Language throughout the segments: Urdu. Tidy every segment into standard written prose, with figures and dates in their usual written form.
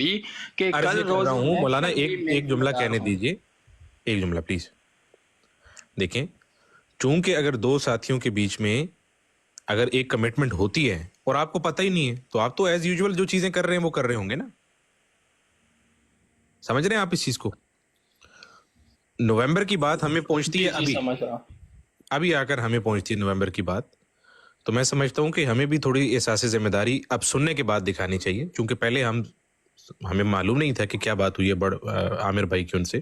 تھی کہ عرض کل یہ کر روز رہا ہوں مولانا میں ایک جملہ ذمہ دار کہنے ہوں۔ دیجئے، ایک جملہ پلیز دیکھیں، چونکہ اگر دو ساتھیوں کے بیچ میں اگر ایک کمٹمنٹ ہوتی ہے اور آپ کو پتہ ہی نہیں ہے تو آپ تو ایز یوزول جو چیزیں کر رہے ہیں وہ کر رہے ہوں گے نا، سمجھ رہے ہیں آپ اس چیز کو؟ نومبر کی بات ہمیں پہنچتی جی ہے جی ابھی سمجھ رہا ہوں۔ ابھی آ کر ہمیں پہنچتی ہے نومبر کی بات، تو میں سمجھتا ہوں کہ ہمیں بھی تھوڑی احساس ذمہ داری اب سننے کے بعد دکھانی چاہیے، چونکہ پہلے ہمیں معلوم نہیں تھا کہ کیا بات ہوئی ہے عامر بھائی کی ان سے،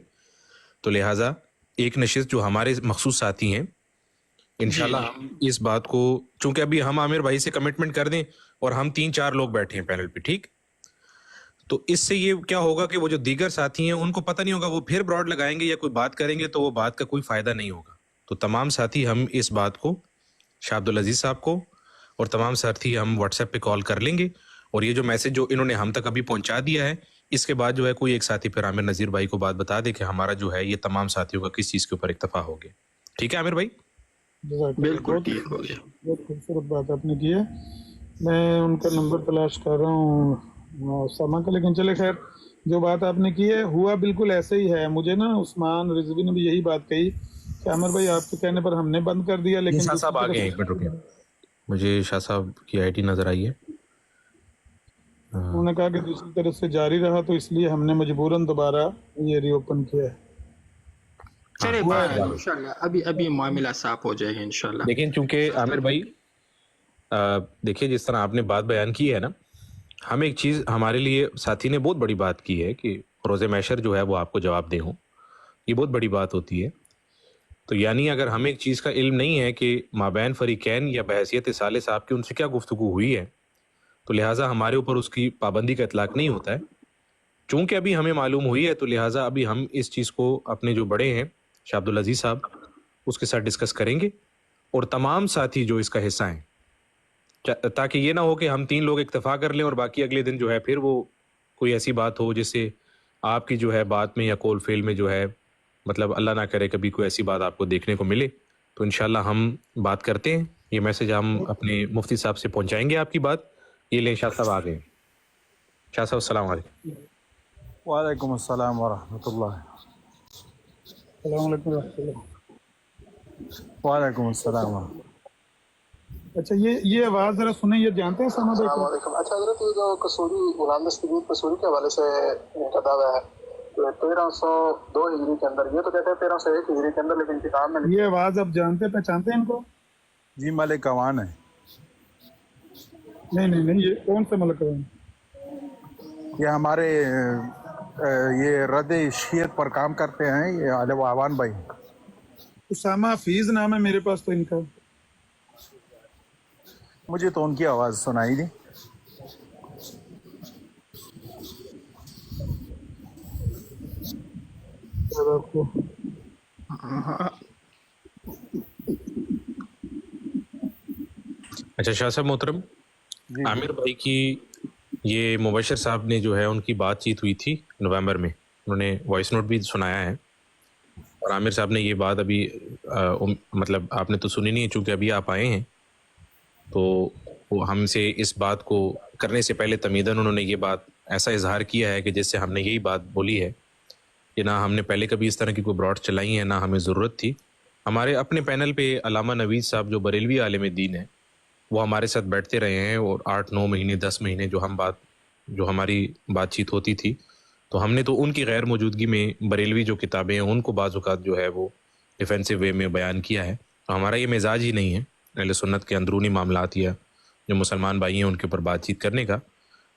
تو لہٰذا ایک نشست جو ہمارے مخصوص ساتھی ہیں جی انشاءاللہ جی ہم اس بات کو، چونکہ ابھی ہم عامر بھائی سے کمٹمنٹ کر دیں اور ہم 3-4 لوگ بیٹھے ہیں پینل پہ، ٹھیک، تو اس سے یہ کیا ہوگا کہ وہ جو دیگر ساتھی ہیں ان کو پتہ نہیں ہوگا، وہ پھر براڈ لگائیں گے یا کوئی بات کریں گے تو وہ بات کا کوئی فائدہ نہیں ہوگا۔ تو تمام ساتھی ہم اس بات کو شاہ عبد العزیز صاحب کو اور تمام ساتھی ہم واٹس ایپ پہ کال کر لیں گے، اور یہ جو میسج جو انہوں نے ہم تک ابھی پہنچا دیا ہے، اس کے بعد جو ہے کوئی ایک ساتھی پھر عامر نذیر بھائی کو بات بتا دے کہ ہمارا جو ہے یہ تمام ساتھیوں کا کس چیز کے اوپر اکتفا ہو گیا۔ ٹھیک ہے عامر بھائی؟ جزاک اللہ، بالکل بہت ٹھیک ہو گیا۔ بہت خوبصورت بات آپ نے کی ہے۔ میں ان کا نمبر تلاش کر رہا ہوں ساما کا، لیکن چلے خیر، جو بات آپ نے کی ہے ہوا بالکل ایسے ہی ہے۔ مجھے نا عثمان رضوی نے بھی یہی بات کہی کہ عامر بھائی آپ کے کہنے پر ہم نے بند کر دیا، یہ لیکن شاہ دوسری صاحب آ طرف گئے ہیں، ایک منٹ رکیں، مجھے شاہ صاحب کی آئی ڈی نظر آئی ہے۔ انہوں نے کہا کہ دوسری طرف سے جاری رہا تو اس لیے ہم نے مجبوراً دوبارہ یہ ری اوپن کیا ہے۔ ہاں چلے ہوا ہے انشاءاللہ ابھی معاملہ صاف ہو جائے گا انشاءاللہ۔ لیکن چونکہ عامر بھائی دیکھیے جس طرح آپ نے بات بیان کی ہے نا، ہم ایک چیز ہمارے لیے ساتھی نے بہت بڑی بات کی ہے کہ روز محشر جو ہے وہ آپ کو جواب دے ہوں، یہ بہت بڑی بات ہوتی ہے۔ تو یعنی اگر ہمیں ایک چیز کا علم نہیں ہے کہ مابین فریقین یا بحیثیت صالح صاحب کی ان سے کیا گفتگو ہوئی ہے، تو لہٰذا ہمارے اوپر اس کی پابندی کا اطلاق نہیں ہوتا ہے۔ چونکہ ابھی ہمیں معلوم ہوئی ہے تو لہٰذا ابھی ہم اس چیز کو اپنے جو بڑے ہیں شاہ عبد العزیز صاحب اس کے ساتھ ڈسکس کریں گے، اور تمام ساتھی جو اس کا حصہ ہیں، تاکہ یہ نہ ہو کہ ہم 3 لوگ اکتفا کر لیں اور باقی اگلے دن جو ہے پھر وہ کوئی ایسی بات ہو جس سے آپ کی جو ہے بات میں یا کول فیل میں جو ہے مطلب اللہ نہ کرے کبھی کوئی ایسی بات آپ کو دیکھنے کو ملے۔ تو انشاءاللہ ہم بات کرتے ہیں، یہ میسج ہم اپنے مفتی صاحب سے پہنچائیں گے آپ کی بات۔ یہ لیں شاہ صاحب آ گئے۔ شاہ صاحب السلام علیکم۔ وعلیکم السلام ورحمۃ اللہ۔ السلام علیکم و رحمۃ اللہ۔ وعلیکم السلام ورحمۃ اچھا یہ آواز ذرا سنیں، یہ جانتے ہیں ساما بھائی السلام کو؟ علیکم۔ اچھا حضرت، یہ جو قصوری غلام دستگیر قصوری کے حوالے سے ان کا دعویٰ ہے کہ 1302 ہجری کے اندر، یہ تو کہتے ہیں 1301 ہجری کے اندر، لیکن کتاب میں یہ آواز اب جانتے پہچانتے ہیں ان کو؟ جی ملک اوان ہے، نہیں، یہ کون سے ملک ہیں؟ یہ ہمارے یہ رد شیعت پر کام کرتے ہیں، یہ عالم اوان بھائی۔ اسامہ حفیظ نام ہے میرے پاس تو ان کا۔ مجھے تو ان کی آواز سنائی دی۔ آپ کو اچھا شاہ صاحب محترم، جی عامر بھائی کی یہ مبشر صاحب نے جو ہے ان کی بات چیت ہوئی تھی نومبر میں، انہوں نے وائس نوٹ بھی سنایا ہے، اور عامر صاحب نے یہ بات ابھی مطلب آپ نے تو سنی نہیں ہے چونکہ ابھی آپ آئے ہیں، تو وہ ہم سے اس بات کو کرنے سے پہلے تمیداً انہوں نے یہ بات ایسا اظہار کیا ہے کہ جس سے ہم نے یہی بات بولی ہے کہ نہ ہم نے پہلے کبھی اس طرح کی کوئی براڈ چلائی ہیں، نہ ہمیں ضرورت تھی۔ ہمارے اپنے پینل پہ علامہ نوید صاحب جو بریلوی عالم دین ہیں، وہ ہمارے ساتھ بیٹھتے رہے ہیں، اور 8-9 مہینے 10 مہینے جو ہماری بات چیت ہوتی تھی، تو ہم نے تو ان کی غیر موجودگی میں بریلوی جو کتابیں ہیں ان کو بعض اوقات جو ہے وہ ڈیفینسو وے میں بیان کیا ہے۔ تو ہمارا یہ مزاج ہی نہیں ہے اہل سنت کے اندرونی معاملات یا جو مسلمان بھائی ہیں ان کے اوپر بات چیت کرنے کا۔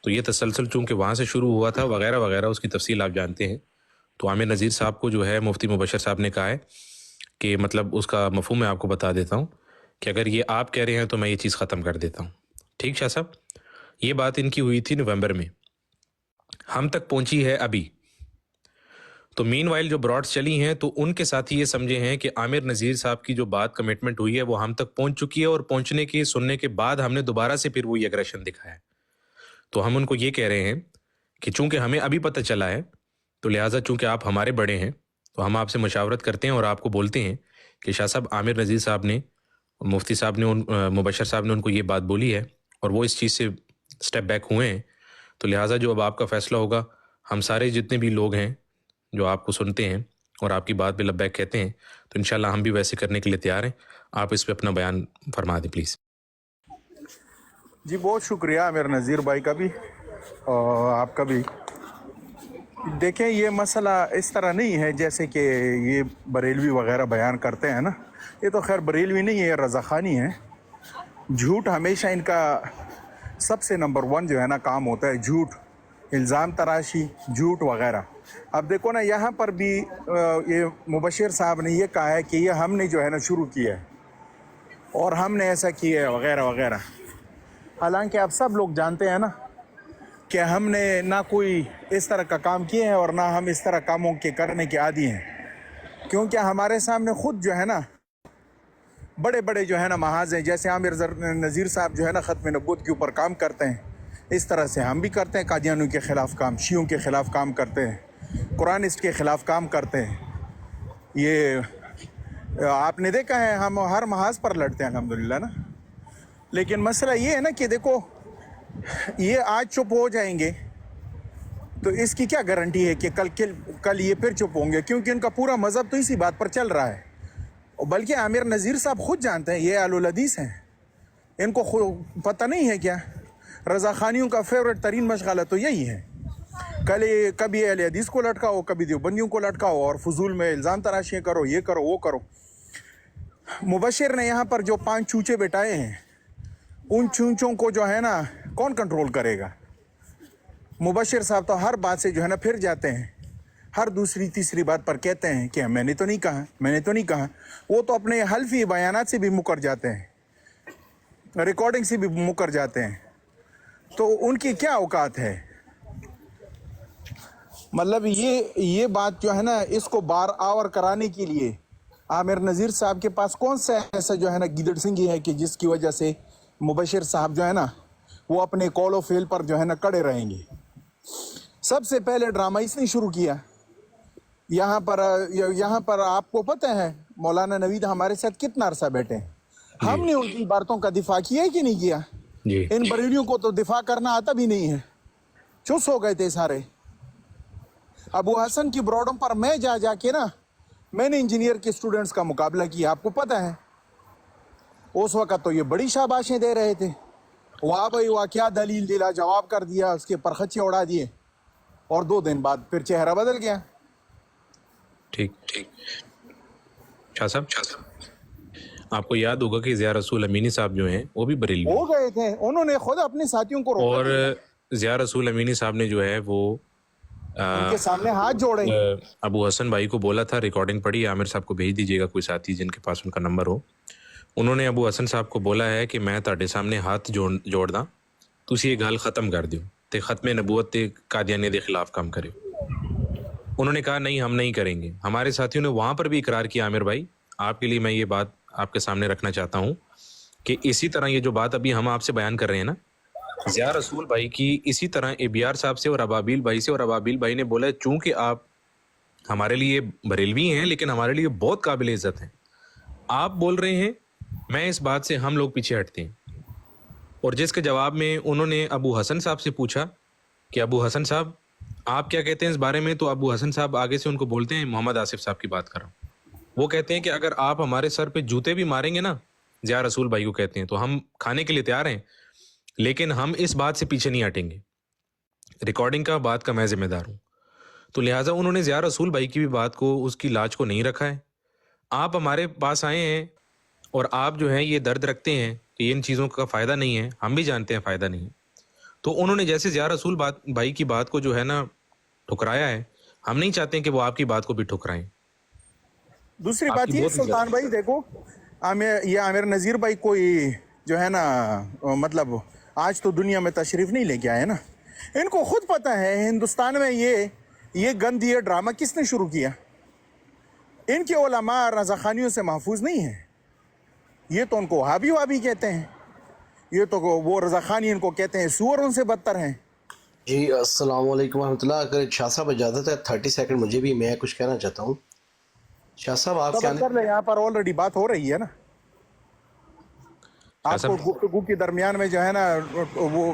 تو یہ تسلسل چونکہ وہاں سے شروع ہوا تھا وغیرہ وغیرہ، اس کی تفصیل آپ جانتے ہیں۔ تو عامر نذیر صاحب کو جو ہے مفتی مبشر صاحب نے کہا ہے کہ مطلب اس کا مفہوم میں آپ کو بتا دیتا ہوں کہ اگر یہ آپ کہہ رہے ہیں تو میں یہ چیز ختم کر دیتا ہوں۔ ٹھیک شاہ صاحب، یہ بات ان کی ہوئی تھی نومبر میں، ہم تک پہنچی ہے ابھی، تو مین وائل جو براڈس چلی ہیں تو ان کے ساتھی یہ سمجھے ہیں کہ عامر نذیر صاحب کی جو بات کمٹمنٹ ہوئی ہے وہ ہم تک پہنچ چکی ہے، اور پہنچنے کے سننے کے بعد ہم نے دوبارہ سے پھر وہی اگریشن دکھایا ہے۔ تو ہم ان کو یہ کہہ رہے ہیں کہ چونکہ ہمیں ابھی پتہ چلا ہے تو لہٰذا چونکہ آپ ہمارے بڑے ہیں تو ہم آپ سے مشاورت کرتے ہیں اور آپ کو بولتے ہیں کہ شاہ صاحب عامر نذیر صاحب نے، مفتی صاحب نے، مبشر صاحب نے ان کو یہ بات بولی ہے اور وہ اس چیز سے اسٹیپ بیک ہوئے ہیں، تو لہٰذا جو اب آپ کا فیصلہ ہوگا، ہم سارے جتنے بھی لوگ ہیں جو آپ کو سنتے ہیں اور آپ کی بات پہ لبیک کہتے ہیں، تو انشاءاللہ ہم بھی ویسے کرنے کے لیے تیار ہیں. آپ اس پہ اپنا بیان فرما دیں پلیز. جی بہت شکریہ عامر نذیر بھائی کا بھی اور آپ کا بھی. دیکھیں یہ مسئلہ اس طرح نہیں ہے جیسے کہ یہ بریلوی وغیرہ بیان کرتے ہیں نا. یہ تو خیر بریلوی نہیں ہے، یہ رضاخانی ہے. جھوٹ ہمیشہ ان کا سب سے نمبر 1 جو ہے نا کام ہوتا ہے، جھوٹ، الزام تراشی، جھوٹ وغیرہ. اب دیکھو نا یہاں پر بھی یہ مبشر صاحب نے یہ کہا ہے کہ یہ ہم نے جو ہے نا شروع کیا ہے اور ہم نے ایسا کیا ہے وغیرہ وغیرہ. حالانکہ آپ سب لوگ جانتے ہیں نا کہ ہم نے نہ کوئی اس طرح کا کام کیا ہے اور نہ ہم اس طرح کاموں کے کرنے کے عادی ہیں، کیونکہ ہمارے سامنے خود جو ہے نا بڑے بڑے جو ہے نا محاذ ہیں. جیسے عامر نذیر صاحب جو ہے نا ختم نبوت کے اوپر کام کرتے ہیں، اس طرح سے ہم بھی کرتے ہیں. قادیانیوں کے خلاف کام، شیعوں کے خلاف کام کرتے ہیں، قرآنسٹ کے خلاف کام کرتے ہیں. یہ آپ نے دیکھا ہے ہم ہر محاذ پر لڑتے ہیں الحمدللہ نا. لیکن مسئلہ یہ ہے نا کہ دیکھو یہ آج چپ ہو جائیں گے تو اس کی کیا گارنٹی ہے کہ کل یہ پھر چپ ہوں گے، کیونکہ ان کا پورا مذہب تو اسی بات پر چل رہا ہے. بلکہ عامر نذیر صاحب خود جانتے ہیں یہ اہل الحدیث ہیں. ان کو پتہ نہیں ہے کیا رضاخانیوں کا فیوریٹ ترین مشغلہ تو یہی ہے. کبھی اہل حدیث کو لٹکاؤ، کبھی دیوبندیوں کو لٹکاؤ اور فضول میں الزام تراشیاں کرو، یہ کرو وہ کرو. مبشر نے یہاں پر جو 5 چوچے بٹائے ہیں، ان چونچوں کو جو ہے نا کون کنٹرول کرے گا؟ مبشر صاحب تو ہر بات سے جو ہے نا پھر جاتے ہیں، ہر دوسری تیسری بات پر کہتے ہیں کہ میں نے تو نہیں کہا، میں نے تو نہیں کہا. وہ تو اپنے حلفی بیانات سے بھی مکر جاتے ہیں، ریکارڈنگ سے بھی مکر جاتے ہیں. تو ان کی کیا اوقات ہے؟ مطلب یہ بات جو ہے نا اس کو بار آور کرانے کے لیے عامر نذیر صاحب کے پاس کون سا ایسا جو ہے نا گیدڑ سنگھی ہے کہ جس کی وجہ سے مبشر صاحب جو ہے نا وہ اپنے قول و فعل پر جو ہے نا کڑے رہیں گے. سب سے پہلے ڈرامہ اس نے شروع کیا. یہاں پر آپ کو پتہ ہے مولانا نوید ہمارے ساتھ کتنا عرصہ بیٹھے ہیں. ہم نے ان کی باتوں کا دفاع کیا ہے کہ نہیں کیا؟ ان بریلیوں کو تو دفاع کرنا آتا بھی نہیں ہے، چس ہو گئے تھے سارے. ابو حسن کی بروڈوں پر میں جا کے نا میں نے انجینئر کے اسٹوڈنٹس کا مقابلہ کیا، آپ کو پتہ ہے. اس وقت تو یہ بڑی شاباشیں دے رہے تھے، واہ بھائی واہ کیا دلیل دلا، جواب کر دیا، اس کے پرخچے اڑا دیے، اور 2 دن بعد پھر چہرہ بدل گیا. ٹھیک شاہ صاحب، آپ کو یاد ہوگا کہ ضیاء رسول امینی صاحب جو ہیں وہ بھی بریلوی ہو گئے تھے، انہوں نے خود اپنے ساتھیوں کو روکا اور ضیاء رسول امینی صاحب نے جو ہے وہ ان کے سامنے ہاتھ جوڑے. ابو حسن بھائی کو بولا تھا ریکارڈنگ پڑی، عامر صاحب کو بھیج دیجیے گا کوئی ساتھی جن کے پاس ان کا نمبر ہو. انہوں نے ابو حسن صاحب کو بولا ہے کہ میں تہاڈے سامنے ہاتھ جوڑ داں، تسی یہ گل ختم کر دیو تے ختم نبوت تے قادیانی دے خلاف کام کرے. انہوں نے کہا نہیں ہم نہیں کریں گے. ہمارے ساتھیوں نے وہاں پر بھی اقرار کیا. عامر بھائی آپ کے لیے میں یہ بات آپ کے سامنے رکھنا چاہتا ہوں کہ اسی طرح یہ جو بات ابھی ہم آپ سے بیان کر رہے ہیں نا، ضیاء رسول بھائی کی اسی طرح ابیار صاحب سے اور ابابیل بھائی سے، اور ابابیل بھائی نے بولا چونکہ آپ ہمارے لیے بریلوی ہیں لیکن ہمارے لیے بہت قابل عزت ہیں، آپ بول رہے ہیں میں اس بات سے ہم لوگ پیچھے ہٹتے ہیں. اور جس کے جواب میں انہوں نے ابو حسن صاحب سے پوچھا کہ ابو حسن صاحب آپ کیا کہتے ہیں اس بارے میں، تو ابو حسن صاحب آگے سے ان کو بولتے ہیں محمد آصف صاحب کی بات کر رہا ہوں. وہ کہتے ہیں کہ اگر آپ ہمارے سر پہ جوتے بھی ماریں گے نا، ضیاء رسول بھائی کو کہتے ہیں، تو ہم کھانے کے لیے تیار ہیں، لیکن ہم اس بات سے پیچھے نہیں ہٹیں گے. ریکارڈنگ کا بات کا میں ذمہ دار ہوں. تو لہٰذا انہوں نے ضیاء رسول بھائی کی بھی بات کو، اس کی لاج کو نہیں رکھا ہے. آپ ہمارے پاس آئے ہیں اور آپ جو ہیں یہ درد رکھتے ہیں کہ ان چیزوں کا فائدہ نہیں ہے، ہم بھی جانتے ہیں فائدہ نہیں ہے. تو انہوں نے جیسے ضیاء رسول بھائی کی بات کو جو ہے نا ٹھکرایا ہے، ہم نہیں چاہتے ہیں کہ وہ آپ کی بات کو بھی ٹھکرائیں. دوسری بات یہ سلطان بھائی دیکھو، یہ عامر نذیر بھائی کوئی جو ہے نا مطلب آج تو دنیا میں تشریف نہیں لے کے آئے نا. ان کو خود پتہ ہے ہندوستان میں یہ گند، یہ ڈرامہ کس نے شروع کیا. ان کے علماء رضاخانیوں سے محفوظ نہیں ہیں. یہ تو ان کو وہابی کہتے ہیں، یہ تو وہ رضاخانی ان کو کہتے ہیں، سور ان سے بدتر ہیں. جی السلام علیکم ورحمۃ اللہ. اگر شاہ صاحب اجازت ہے 30 سیکنڈ مجھے بھی، میں کچھ کہنا چاہتا ہوں. شاہ صاحب آپ کیا کر لیں، یہاں پر آلریڈی بات ہو رہی ہے نا. آپ کو گفتگو کے درمیان میں جو ہے نا وہ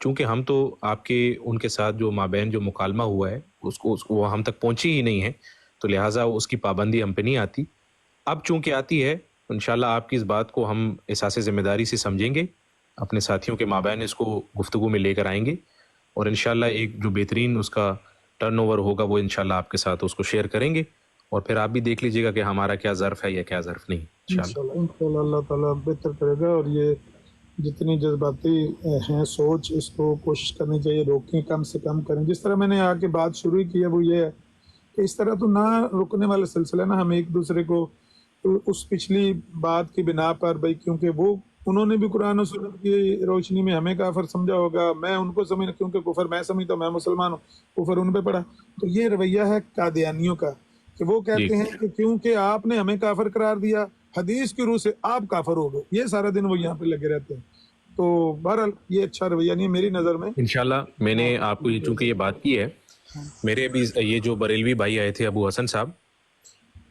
چونکہ ہم تو آپ کے ان کے ساتھ جو مابین جو مکالمہ ہوا ہے وہ ہم تک پہنچی ہی نہیں ہے، تو لہٰذا اس کی پابندی ہم پہ نہیں آتی. اب چونکہ آتی ہے انشاءاللہ آپ کی اس بات کو ہم احساس ذمہ داری سے سمجھیں گے، اپنے ساتھیوں کے مابین اس کو گفتگو میں لے کر آئیں گے، اور انشاءاللہ ایک جو بہترین اس کا ٹرن اوور ہوگا وہ انشاءاللہ آپ کے ساتھ اس کو شیئر کریں گے، اور پھر آپ بھی دیکھ لیجیے گا کہ ہمارا کیا ظرف ہے یا کیا ظرف نہیں. انشاءاللہ اللہ تعالیٰ بہتر کرے گا. اور یہ جتنی جذباتی ہیں سوچ، اس کو کوشش کرنی چاہیے روکیں، کم سے کم کریں. جس طرح میں نے آ کے بات شروع کی ہے وہ یہ ہے کہ اس طرح تو نہ رکنے والے سلسلے نا، ہم ایک دوسرے کو اس پچھلی بات کی بنا پر بھائی، کیونکہ وہ انہوں نے بھی قرآن و سنت کی روشنی میں ہمیں کافر سمجھا ہوگا، میں ان کو سمجھ، کیونکہ کفر میں سمجھتا ہوں، میں مسلمان ہوں، کفر ان پہ پڑا. تو یہ رویہ ہے قادیانیوں کا کہ وہ کہتے ہیں کہ کیونکہ آپ نے ہمیں کافر قرار دیا، حدیث کی روح سے آپ کافر ہو گئے. یہ سارا دن وہ یہاں پہ لگے رہتے ہیں. تو بہرحال یہ اچھا رویہ نہیں ہے میری نظر میں. انشاءاللہ میں نے آپ کو چونکہ یہ بات کی ہے، میرے ابھی یہ جو بریلوی بھائی آئے تھے ابو حسن صاحب،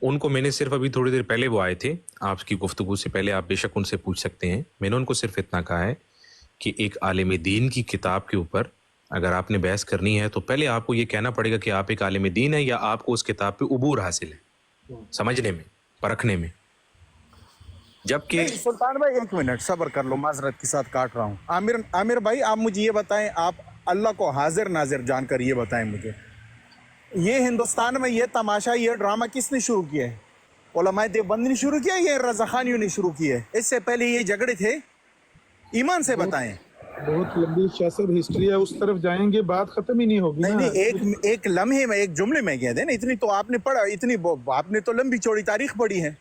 ان کو میں نے صرف ابھی تھوڑی دیر پہلے وہ آئے تھے آپ کی گفتگو سے پہلے، آپ بے شک ان سے پوچھ سکتے ہیں، میں نے ان کو صرف اتنا کہا ہے کہ ایک عالم دین کی کتاب کے اوپر اگر آپ نے بحث کرنی ہے تو پہلے آپ کو یہ کہنا پڑے گا کہ آپ ایک عالم دین ہے یا آپ کو اس کتاب پہ عبور حاصل ہے، سمجھنے میں، پرکھنے میں. جبکہ سلطان بھائی ایک منٹ صبر کر لو، معذرت کے ساتھ کاٹ رہا ہوں. عامر بھائی آپ مجھے یہ بتائیں، آپ اللہ کو حاضر ناظر جان کر یہ بتائیں مجھے، یہ ہندوستان میں یہ تماشا، یہ ڈرامہ کس نے شروع کیا ہے؟ علماء دیوبند نے شروع کیا، یہ رضا خانیوں نے شروع کیا ہے؟ اس سے پہلے یہ جھگڑے تھے؟ ایمان سے بتائیں. بہت لمبی سیاست ہسٹری ہے، اس طرف جائیں گے بات ختم ہی نہیں ہوگی. نہیں، ایک لمحے میں، ایک جملے میں کہہ دیں نا، اتنی تو آپ نے پڑھا، اتنی آپ نے تو لمبی چوڑی تاریخ پڑھی ہے.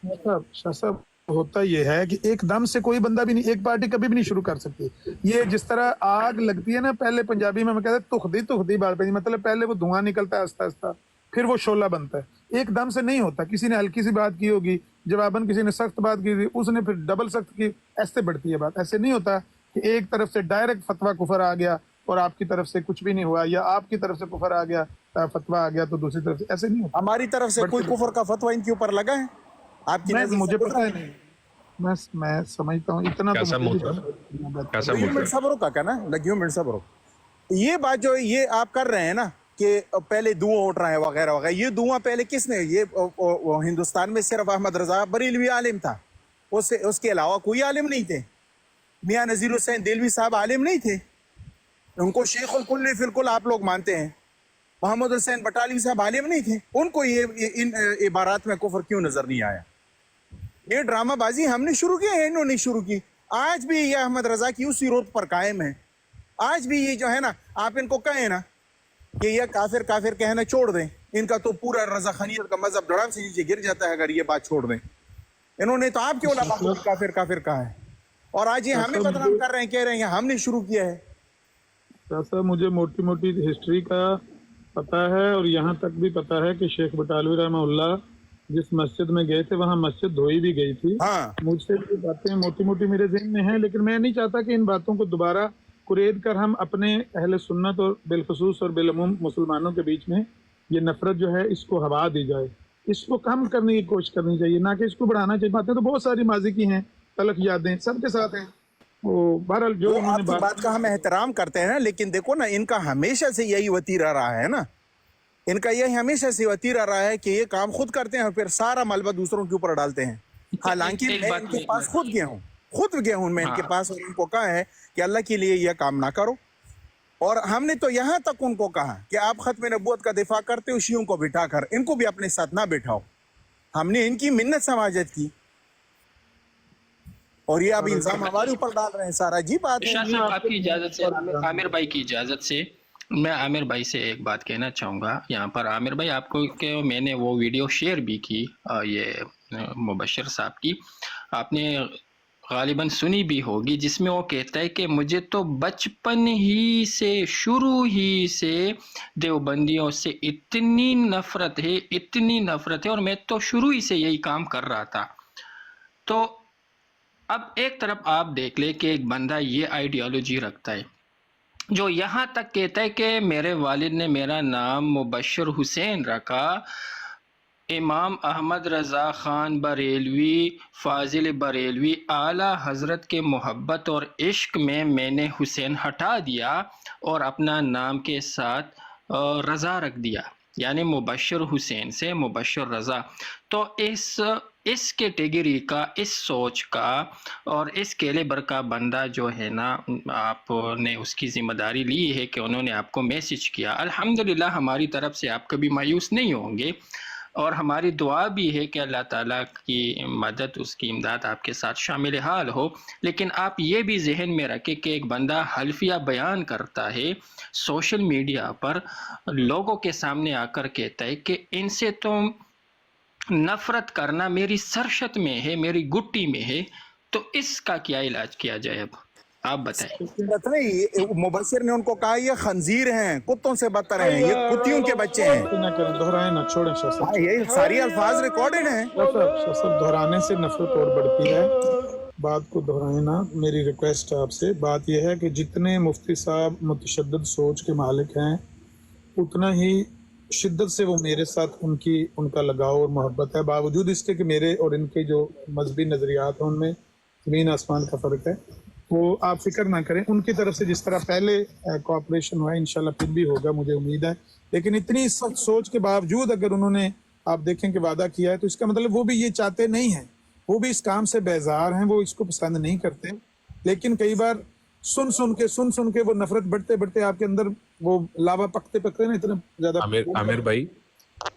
شاہ صاحب ہوتا یہ ہے کہ ایک دم سے کوئی بندہ بھی نہیں، ایک پارٹی کبھی بھی نہیں شروع کر سکتی. یہ جس طرح آگ لگتی ہے نا، پہلے پنجابی میں کہتے ہیں تخدی بال پہ، مطلب پہلے وہ دھواں نکلتا ہے آہستہ آہستہ، پھر وہ شعلہ بنتا ہے. ایک دم سے نہیں ہوتا. کسی نے ہلکی سی بات کی ہوگی جواباً، کسی نے سخت بات کی تھی، اس نے پھر ڈبل سخت کی، ایسے بڑھتی ہے بات. ایسے نہیں ہوتا کہ ایک طرف سے ڈائریکٹ فتویٰ کفر آ گیا اور آپ کی طرف سے کچھ بھی نہیں ہوا، یا آپ کی طرف سے کفر آ گیا فتویٰ آ گیا تو دوسری طرف سے، ایسے نہیں ہوتا. ہماری طرف سے کوئی کفر کا فتویٰ ان کے اوپر لگا ہے آپ کی نظر؟ مجھے پتہ ہے نہیں، میں سمجھتا ہوں اتنا تو یہ بات جو یہ آپ کر رہے ہیں نا کہ پہلے دعا اٹھ رہا ہے وغیرہ وغیرہ، یہ دعا پہلے کس نے؟ یہ ہندوستان میں صرف احمد رضا بریلوی عالم تھا، اس کے علاوہ کوئی عالم نہیں تھے. میاں نذیر حسین دہلوی صاحب عالم نہیں تھے، ان کو شیخ الکل فی الکل آپ لوگ مانتے ہیں. محمد حسین بٹالوی صاحب عالم نہیں تھے، ان کو یہ ان عبارات میں کفر کیوں نظر نہیں آیا؟ یہ ڈرامہ بازی ہم نے شروع کی ہے، انہوں نے شروع کی. آج بھی یہ احمد رضا کی اسی روت پر قائم ہے. آج بھی یہ جو ہے نا، آپ ان کو کہیں نا کہ یہ کافر کافر کہنا چھوڑ دیں، ان کا تو پورا رضا خانیت کا مذہب دڑام سے نیچے گر جاتا ہے اگر یہ بات چھوڑ دیں. انہوں نے تو آپ کے علماء کو کافر کافر کہا ہے، اور آج یہ ہمیں بدنام کر رہے ہیں، کہہ رہے ہیں ہم نے شروع کیا ہے. صاحب مجھے موٹی موٹی ہسٹری کا پتہ ہے، اور یہاں تک بھی پتہ ہے کہ شیخ بٹالوی رحمہ اللہ جس مسجد میں گئے تھے وہاں مسجد دھوئی بھی گئی تھی. مجھ سے بھی باتیں موٹی موٹی میرے ذہن میں ہیں، لیکن میں نہیں چاہتا کہ ان باتوں کو دوبارہ قرید کر ہم اپنے اہل سنت اور بالخصوص اور بالعموم مسلمانوں کے بیچ میں یہ نفرت جو ہے اس کو ہوا دی جائے. اس کو کم کرنے کی کوشش کرنی چاہیے، نہ کہ اس کو بڑھانا چاہیے. باتیں تو بہت ساری ماضی کی ہیں، تلخ یادیں سب کے ساتھ ہیں. وہ بہرحال جو آپ کی بات کا ہم احترام کرتے ہیں، لیکن دیکھو نا، ان کا ہمیشہ سے یہی وتیرہ رہا ہے نا، ان کا یہ ہمیشہ سے وتیرہ رہا ہے کہ یہ کام خود کرتے ہیں اور پھر سارا ملبہ دوسروں کے اوپر ڈالتے ہیں. حالانکہ میں ان کے پاس خود گیا ہوں میں ان کے پاس، اور ان کو کہا ہے کہ اللہ کے لیے یہ کام نہ کرو. اور ہم نے تو یہاں تک ان کو کہا کہ آپ ختم نبوت کا دفاع کرتے ہو، شیعوں کو بٹھا کر ان کو بھی اپنے ساتھ نہ بٹھاؤ. ہم نے ان کی منت سماجت کی، اور یہ اب الزام ہمارے اوپر ڈال رہے ہیں سارا. جی بات ہے. شاہ صاحب آپ کی اجازت سے، عامر بھائی کی اجازت سے میں عامر بھائی سے ایک بات کہنا چاہوں گا یہاں پر. عامر بھائی آپ کو کہ میں نے وہ ویڈیو شیئر بھی کی، یہ مبشر صاحب کی، آپ نے غالباً سنی بھی ہوگی، جس میں وہ کہتا ہے کہ مجھے تو بچپن ہی سے، شروع ہی سے دیوبندیوں سے اتنی نفرت ہے اور میں تو شروع ہی سے یہی کام کر رہا تھا. تو اب ایک طرف آپ دیکھ لیں کہ ایک بندہ یہ آئیڈیالوجی رکھتا ہے جو یہاں تک کہتا ہے کہ میرے والد نے میرا نام مبشر حسین رکھا امام احمد رضا خان بریلوی فاضل بریلوی اعلیٰ حضرت کے محبت اور عشق میں نے حسین ہٹا دیا اور اپنا نام کے ساتھ رضا رکھ دیا، یعنی مبشر حسین سے مبشر رضا۔ تو اس کیٹیگری کا، اس سوچ کا اور اس کیلیبر کا بندہ جو ہے نا، آپ نے اس کی ذمہ داری لی ہے کہ انہوں نے آپ کو میسج کیا۔ الحمدللہ ہماری طرف سے آپ کبھی مایوس نہیں ہوں گے، اور ہماری دعا بھی ہے کہ اللہ تعالیٰ کی مدد، اس کی امداد آپ کے ساتھ شامل حال ہو۔ لیکن آپ یہ بھی ذہن میں رکھیں کہ ایک بندہ حلفیہ بیان کرتا ہے سوشل میڈیا پر، لوگوں کے سامنے آ کر کہتا ہے کہ ان سے تو نفرت کرنا میری سرشت میں ہے، میری گٹی میں ہے، تو اس کا کیا علاج کیا جائے؟ اب آپ بتائیں۔ بات نہیں، مبشر نے ان کو کہا یہ خنزیر ہیں، کتوں سے بدتر ہیں، یہ کتیوں کے بچے ہیں۔ نہ کریں، دہرائیں نہ، چھوڑیں شاہ صاحب۔ ہاں، یہ ساری الفاظ ریکارڈڈ ہیں۔ شاہ صاحب دہرانے سے نفرت اور بڑھتی ہے، بات کو دہرائیں نہ۔ میری ریکویسٹ ہے آپ سے، بات یہ ہے کہ جتنے مفتی صاحب متشدد سوچ کے مالک ہیں، اتنا ہی شدت سے وہ میرے ساتھ ان کا لگاؤ اور محبت ہے، باوجود اس کے کہ میرے اور ان کے جو مذہبی نظریات ہیں ان میں زمین آسمان کا فرق ہے۔ وہ آپ فکر نہ کریں، ان کی طرف سے جس طرح پہلے کوآپریشن ہوا ہے انشاءاللہ پھر بھی ہوگا، مجھے امید ہے۔ لیکن اتنی سخت سوچ کے باوجود اگر انہوں نے، آپ دیکھیں کہ وعدہ کیا ہے، تو اس کا مطلب وہ بھی یہ چاہتے نہیں ہیں، وہ بھی اس کام سے بیزار ہیں، وہ اس کو پسند نہیں کرتے۔ لیکن کئی بار سن کے وہ نفرت بڑھتے بڑھتے آپ کے اندر وہ لاوا پکتے نا اتنا زیادہ۔ عامر بھائی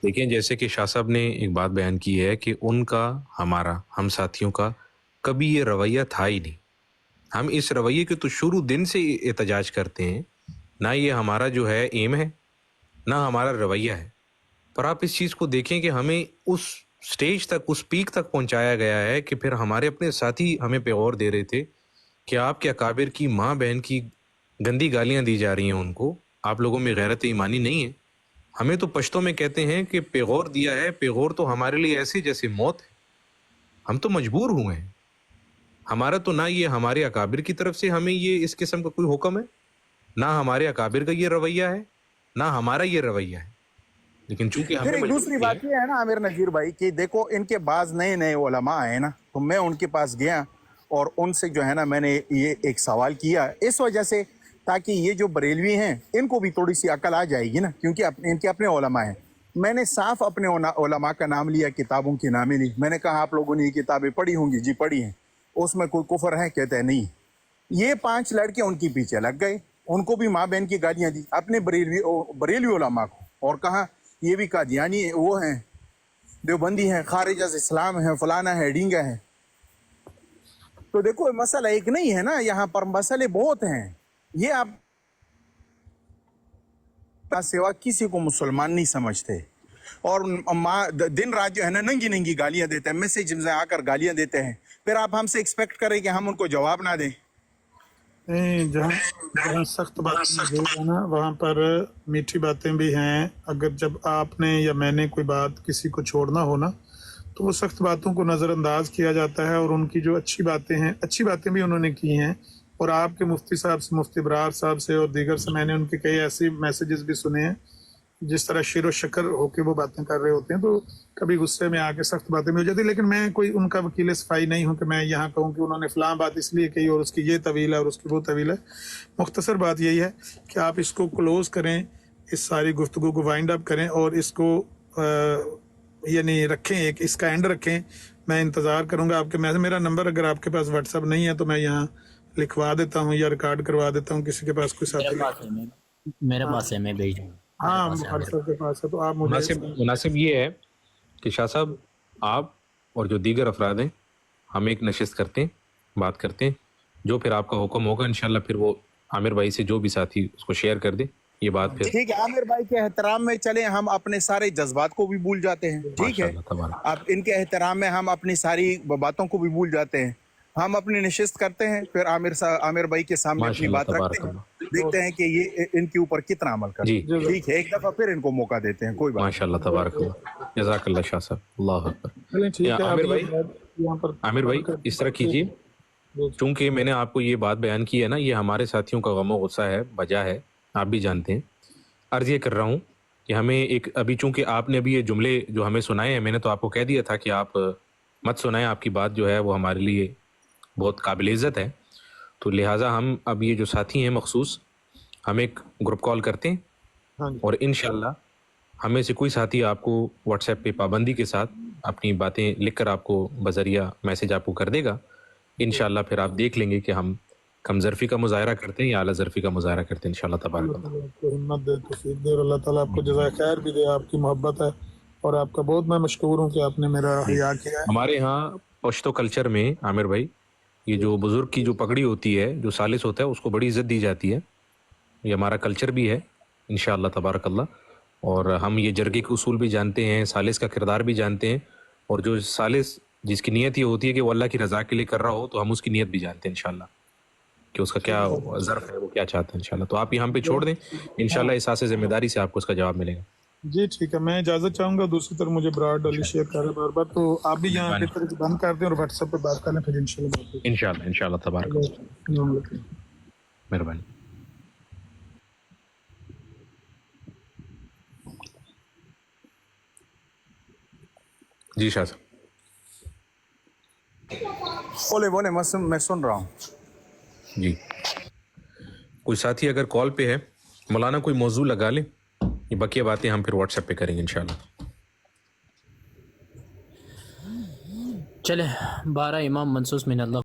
دیکھیں، جیسے کہ شاہ صاحب نے ایک بات بیان کی ہے کہ ان کا، ہمارا، ہم ساتھیوں کا کبھی یہ رویہ تھا ہی نہیں۔ ہم اس رویے کے تو شروع دن سے احتجاج کرتے ہیں، نہ یہ ہمارا جو ہے ایم ہے، نہ ہمارا رویہ ہے۔ پر آپ اس چیز کو دیکھیں کہ ہمیں اس سٹیج تک، اس پیک تک پہنچایا گیا ہے کہ پھر ہمارے اپنے ساتھی ہمیں پیغور دے رہے تھے کہ آپ کے اکابر کی ماں بہن کی گندی گالیاں دی جا رہی ہیں ان کو، آپ لوگوں میں غیرت ایمانی نہیں ہے۔ ہمیں تو پشتوں میں کہتے ہیں کہ پیغور دیا ہے، پیغور تو ہمارے لیے ایسے جیسے موت ہے، ہم تو مجبور ہوئے ہیں۔ ہمارا تو نہ یہ ہمارے اکابر کی طرف سے ہمیں یہ اس قسم کا کوئی حکم ہے، نہ ہمارے اکابر کا یہ رویہ ہے، نہ ہمارا یہ رویہ ہے، لیکن چونکہ پھر ہمیں ایک دوسری بات یہ ہے نا عامر نذیر بھائی کہ دیکھو، ان کے بعض نئے علماء آئے نا، تو میں ان کے پاس گیا اور ان سے جو ہے نا میں نے یہ ایک سوال کیا اس وجہ سے، تاکہ یہ جو بریلوی ہیں ان کو بھی تھوڑی سی عقل آ جائے گی نا، کیونکہ ان کے اپنے علماء ہیں۔ میں نے صاف اپنے علماء کا نام لیا، کتابوں کی نامیں لی، میں نے کہا آپ لوگوں نے یہ کتابیں پڑھی ہوں گی؟ جی پڑھی ہیں۔ اس میں کوئی کفر ہے؟ کہتے ہیں نہیں۔ یہ 5 لڑکے ان کی پیچھے لگ گئے، ان کو بھی ماں بہن کی گالیاں دی، اپنے بریلوی علماء کو، اور کہا یہ بھی قادیانی وہ ہیں، دیوبندی ہیں، خارج از اسلام ہیں، فلانا ہے، ڈینگا ہے۔ تو دیکھو مسئلہ ایک نہیں ہے نا، یہاں پر مسئلے بہت ہیں۔ یہ آپ سوا کسی کو مسلمان نہیں سمجھتے، اور دن رات جو ہے نا ننگی گالیاں دیتے ہیں، میسیج میں آ کر گالیاں دیتے ہیں، پھر آپ ہم سے ایکسپیکٹ کریں کہ ہم ان کو جواب نہ دیں۔ جہاں سخت باتیں ہے نا، وہاں پر میٹھی باتیں بھی ہیں۔ اگر جب آپ نے یا میں نے کوئی بات کسی کو چھوڑنا ہو نا، تو وہ سخت باتوں کو نظر انداز کیا جاتا ہے، اور ان کی جو اچھی باتیں ہیں، اچھی باتیں بھی انہوں نے کی ہیں۔ اور آپ کے مفتی صاحب سے، مفتی ابرار صاحب سے اور دیگر سے میں نے ان کے کئی ایسے میسیجز بھی سنے ہیں، جس طرح شیر و شکر ہو کے وہ باتیں کر رہے ہوتے ہیں، تو کبھی غصے میں آ کے سخت باتیں بھی ہو جاتی ہیں۔ لیکن میں کوئی ان کا وکیل صفائی نہیں ہوں کہ میں یہاں کہوں کہ انہوں نے فلاں بات اس لیے کہی اور اس کی یہ طویل ہے اور اس کی وہ طویل ہے۔ مختصر بات یہی ہے کہ آپ اس کو کلوز کریں، اس ساری گفتگو کو وائنڈ اپ کریں، اور اس کو یعنی رکھیں، ایک اس کا اینڈ رکھیں۔ میں انتظار کروں گا آپ کے میرا نمبر اگر آپ کے پاس واٹس ایپ نہیں ہے تو میں یہاں لکھوا دیتا ہوں یا ریکارڈ کروا دیتا ہوں، کسی کے پاس کوئی ساتھی میرے پاس ہے، میں بھیج دوں۔ ہاں واٹس ایپ کے پاس ہے، تو آپ مجھے مناسب یہ ہے کہ شاہ صاحب آپ اور جو دیگر افراد ہیں ہم ایک نشست کرتے ہیں، بات کرتے ہیں، جو پھر آپ کا حکم ہوگا انشاءاللہ پھر وہ عامر بھائی سے جو بھی ساتھی اس کو شیئر کر دے یہ بات۔ پھر ٹھیک ہے، عامر بھائی کے احترام میں چلیں، ہم اپنے سارے جذبات کو بھی بھول جاتے ہیں، ٹھیک ہے؟ اب ان کے احترام میں ہم اپنی ساری باتوں کو بھی بھول جاتے ہیں، ہم اپنی نشست کرتے ہیں، پھر عامر بھائی کے سامنے اپنی بات رکھتے ہیں، دیکھتے ہیں کہ یہ ان کے اوپر کتنا عمل کرتے ہیں، ٹھیک ہے؟ ایک دفعہ پھر ان کو موقع دیتے ہیں، کوئی بات ماشاءاللہ تبارک اللہ، جزاک اللہ شاہ صاحب، اللہ اکبر۔ عامر بھائی اس طرح کیجیے، چونکہ میں نے آپ کو یہ بات بیان کی ہے نا، یہ ہمارے ساتھیوں کا غم و غصہ ہے، وجہ ہے، آپ بھی جانتے ہیں۔ عرض یہ کر رہا ہوں کہ ہمیں ایک ابھی چونکہ آپ نے ابھی یہ جملے جو ہمیں سنائے ہیں، میں نے تو آپ کو کہہ دیا تھا کہ آپ مت سنائیں، آپ کی بات جو ہے وہ ہمارے لیے بہت قابل عزت ہے، تو لہٰذا ہم اب یہ جو ساتھی ہیں مخصوص، ہم ایک گروپ کال کرتے ہیں ہاں جی اور انشاءاللہ ہمیں سے کوئی ساتھی آپ کو واٹس ایپ پہ پابندی کے ساتھ اپنی باتیں لکھ کر آپ کو بذریعہ میسج آپ کو کر دے گا. انشاءاللہ پھر آپ دیکھ لیں گے کہ ہم کم ظرفی کا مظاہرہ کرتے ہیں یا اعلیٰ ظرفی کا مظاہرہ کرتے ہیں انشاءاللہ تبارک اللہ اللہ. تعالیٰ آپ کو ہمت دے، توفیق دے، اور اللہ تعالیٰ آپ کو جزائے خیر بھی دے. آپ کی محبت ہے اور آپ کا بہت میں مشکور ہوں کہ آپ نے میرا حیا کیا ہے. ہمارے ہاں پشتو کلچر میں عامر بھائی یہ جو بزرگ کی جو پگڑی ہوتی ہے، جو سالس ہوتا ہے، اس کو بڑی عزت دی جاتی ہے. یہ ہمارا کلچر بھی ہے انشاءاللہ تبارک اللہ. اور ہم یہ جرگے کے اصول بھی جانتے ہیں، سالس کا کردار بھی جانتے ہیں، اور جو سالس جس کی نیت یہ ہوتی ہے کہ وہ اللہ کی رضا کے لیے کر رہا ہو، تو ہم اس کی نیت بھی جانتے ہیں انشاءاللہ کہ اس کا کیا ظرف ہے، وہ کیا چاہتا ہے انشاءاللہ. تو آپ یہاں پہ چھوڑ دیں، انشاءاللہ احساس ذمہ داری سے آپ کو اس کا جواب ملے گا. جی ٹھیک ہے، میں اجازت چاہوں گا. دوسری طرف مجھے براڈ علی شیئر کر رہے بار بار، تو آپ بھی یہاں پہ بند کر دیں اور واٹس ایپ پہ بات کریں، پھر انشاءاللہ بات ہوگی. انشاءاللہ تبارک اللہ. السلام علیکم. مہربانی. جی شاہ صاحب. بولے بولے، میں سن رہا ہوں. جی کوئی ساتھی اگر کال پہ ہے، مولانا کوئی موضوع لگا لیں، یہ بقیہ باتیں ہم پھر واٹس ایپ پہ کریں گے انشاءاللہ. چلے 12 امام منصوص من اللہ